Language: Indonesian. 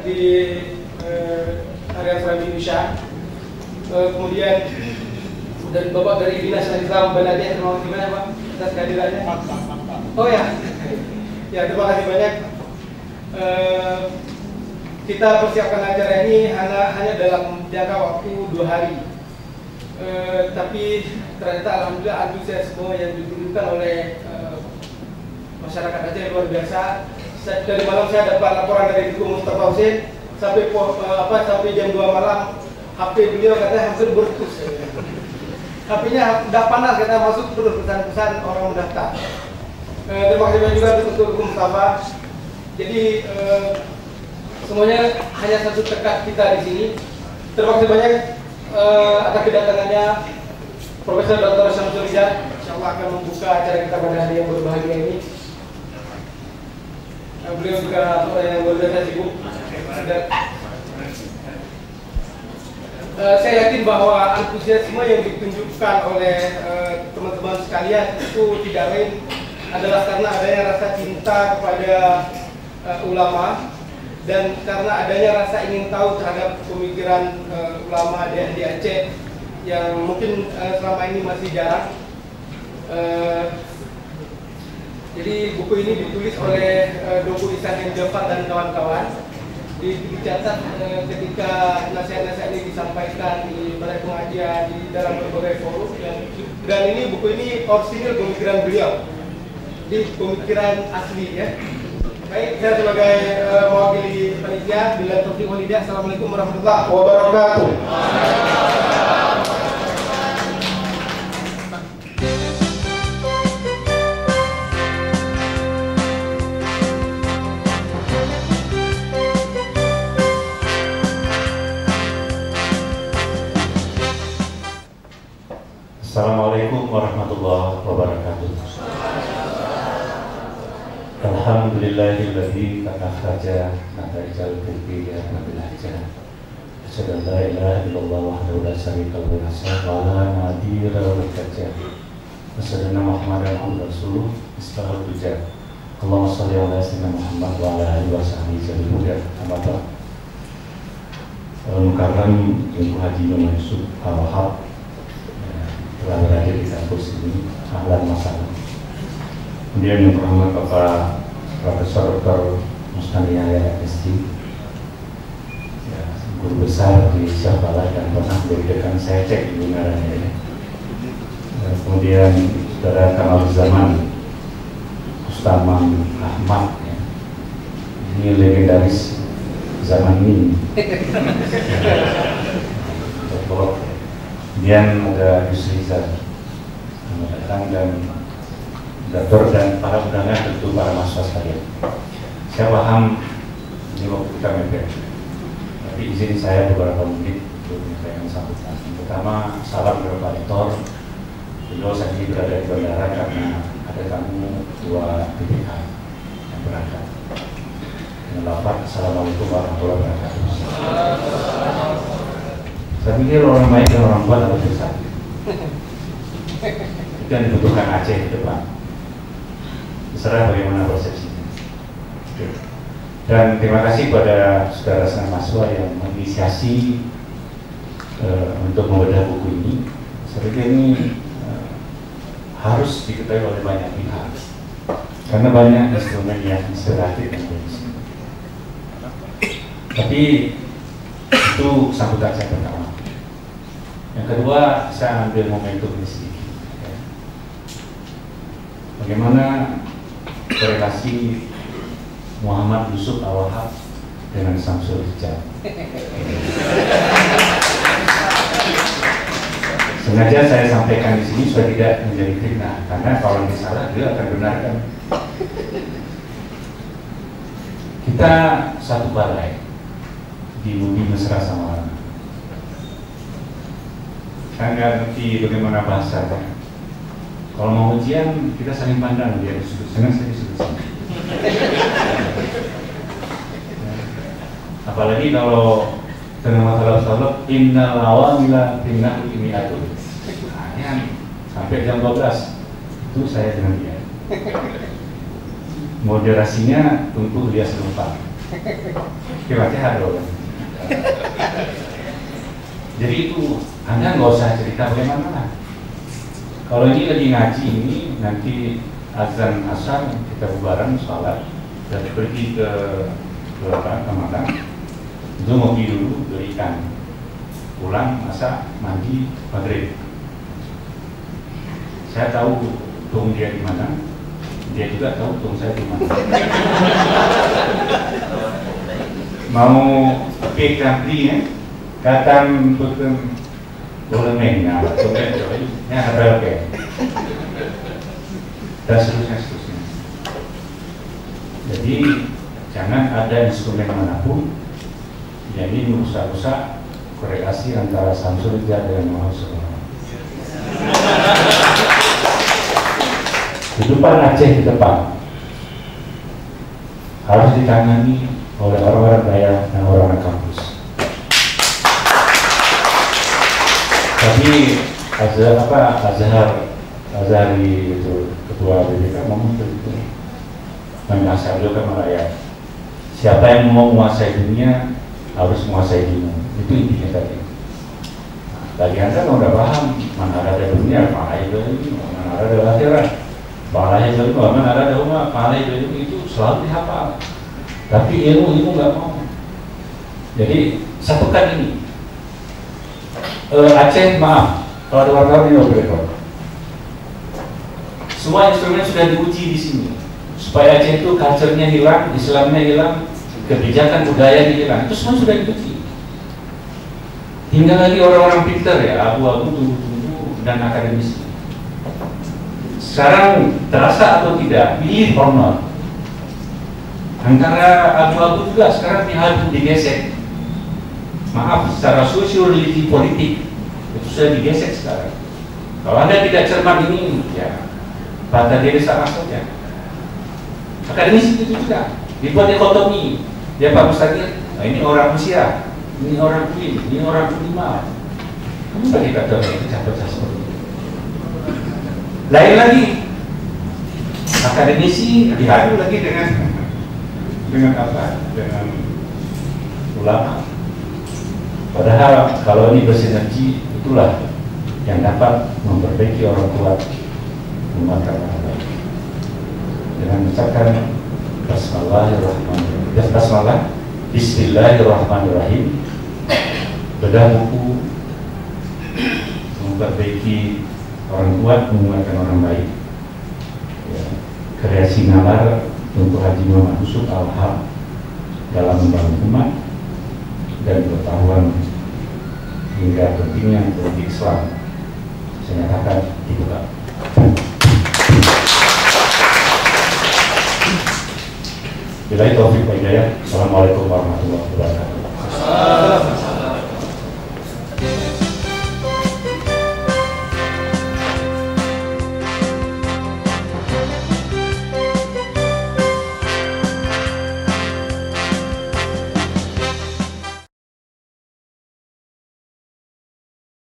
di area Serambi Indonesia. Kemudian dari Bapak dari Dinas Islam Banadiah, terima kasih banyak Pak atas kehadirannya. Oh ya, ya terima kasih banyak. Kita persiapkan acara ini hanya dalam jangka waktu 2 hari. Tapi ternyata alhamdulillah antusiasme yang ditunjukkan oleh masyarakat Aceh luar biasa. Dari malam saya dapat laporan dari Ibu Mustafa Hussein sampai jam 2 malam HP beliau katanya hampir bertus. HP-nya udah panas, katanya masuk terus pesan-pesan orang mendaftar. Terima kasih banyak juga untuk Ibu Mustafa. Jadi semuanya hanya satu tekad kita di sini. Terima kasih banyak atas kedatangannya Profesor Dr. Syamsul Rijal. Insyaallah akan membuka acara kita pada hari yang berbahagia ini. Beliau juga orang yang luar biasa sibuk. Saya yakin bahwa antusiasme yang ditunjukkan oleh teman-teman sekalian itu tidak lain adalah karena adanya rasa cinta kepada ulama dan karena adanya rasa ingin tahu terhadap pemikiran ulama di Aceh yang mungkin selama ini masih jarang. Jadi buku ini ditulis oleh Doku Ihsanuddin Jafar dan kawan-kawan. Dicatat ketika nasihat-nasihat ini disampaikan di balai pengajian di dalam berbagai forum dan ini buku ini orisinil pemikiran beliau, di pemikiran asli ya. Baik, saya sebagai mewakili panitia bila taufiq wal hidayah. Assalamualaikum warahmatullahi wabarakatuh. Assalamualaikum warahmatullahi wabarakatuh. Alhamdulillahilladzi akhraja nataijal fikri ya nabil hajjah. Asyhadu an la ilaha illallah wahdahu la syarika lahu wa la nadhira lahu kajjah. Asyhadu anna Muhammadan abduhu rasuluh istahal hujjah. Allahumma shalli ala sayyidina Muhammad wa ala alihi wa sahbihi sallam. Amma ba'd. Mukarram Ibu Haji Nur Yusuf Al-Wahab telah berada di kampus ini, ahlan masalah. Kemudian yang terhormat Bapak Profesor Dr. Mustani Yahya SD, ya, guru besar di Syahbala dan pernah menjadikan saya cek di Bungaranya ini. Kemudian Saudara Kamal Zaman Ustaman Ahmad, ya. Ini legendaris zaman ini. Kemudian ada Yusri Zah datang dan Dator dan para undangan, tentu para mahasiswa sekalian. Saya paham ini waktu kita mepet, tapi izin saya beberapa menit untuk menyampaikan sambutan. Pertama, salam kepada Pak Rektor. Beliau saat ini berada di bandara karena ada tamu ketua BPK yang berangkat. Dengan lafaz Assalamualaikum warahmatullahi wabarakatuh. Saya pikir orang baik dan orang kuat harus bersatu. Itu yang dibutuhkan Aceh ke depan. Terserah bagaimana persepsinya. Dan terima kasih pada saudara senang mahasiswa yang menginisiasi untuk membedah buku ini. Seperti ini harus diketahui oleh banyak pihak, karena banyak instrumen yang inspiratif dan bagus. Tapi itu sambutan saya pertama. Yang kedua, saya ambil momentum ini sedikit. Bagaimana korelasi Muhammad Yusuf Al-Wahab dengan Syamsul Rijal? Sengaja saya sampaikan di sini supaya tidak menjadi fitnah, karena kalau misalnya dia akan benarkan. Kita satu balai di Budi Mesra Samaran. Saya nggak ngerti bagaimana bahasanya. Kalau mau ujian kita saling pandang, dia di sudut sana, saya di sudut sana. Apalagi kalau dengan masalah salaf, innal awamila finnahu imi'atun. Hanya sampai jam 12 itu saya dengan dia. Moderasinya tentu dia setempat. Kira-kira dong. Jadi itu Anda nggak usah cerita bagaimana. Kalau ini lagi ngaji ini nanti azan asar kita bubaran sholat dan pergi ke mana? Itu ngopi dulu, beli ikan, pulang masak, mandi, maghrib. Saya tahu tung dia di mana, dia juga tahu tung saya di mana. Mau ke country ya, katan putung boleh main, tunggu ya ada oke. Dan seterusnya. Jadi jangan ada instrumen manapun yang ini merusak-rusak korelasi antara Samsul Rijal dengan Muhammad SAW. Kehidupan Aceh di depan harus ditangani oleh orang-orang Dayak dan orang-orang kampus. Tapi Azhari itu ketua BPK ngomong begitu, mengasah beliau kan rakyat. Siapa yang mau menguasai dunia harus menguasai dunia. Itu intinya tadi. Bagi Anda kalau udah paham mana ada dunia, mana itu, mana ada akhirat, mana itu, mana ada umat, mana itu selalu dihafal. Tapi ilmu nggak mau. Jadi satukan ini. Aceh maaf, kalau ada wartawan ini operator. Semua instrumen sudah diuji di sini. Supaya Aceh itu culture-nya hilang, Islamnya hilang, kebijakan budayanya hilang. Itu semua sudah diuji. Tinggal lagi orang-orang pintar ya, abu-abu, tunggu-tunggu, dan akademis. Sekarang terasa atau tidak, pilih or not. Antara abu-abu juga sekarang digesek. Maaf, secara sosiologi politik itu sudah digesek sekarang. Kalau Anda tidak cermat ini, ya pada diri sama saja. Akademis itu juga dibuat dikotomi. Dia Pak Mustaqil, nah ini orang Rusia, ini orang Queen, ini orang Lima. Kamu lagi kata itu catat seperti itu. Lain lagi, akademisi dihadu lagi dengan apa? Dengan ulama. Padahal kalau ini bersinergi, itulah yang dapat memperbaiki orang kuat umat orang lain. Dengan mengucapkan Bismillahirrahmanirrahim, bedah buku memperbaiki orang kuat, menguatkan orang baik. Ya, kreasi nalar untuk Haji Muhammad Yusuf Al-Haq dalam membangun umat dan pengetahuan hingga pentingnya politik Islam. Saya nyatakan dibuka. Billahi taufiq wal hidayah. Assalamualaikum warahmatullahi wabarakatuh.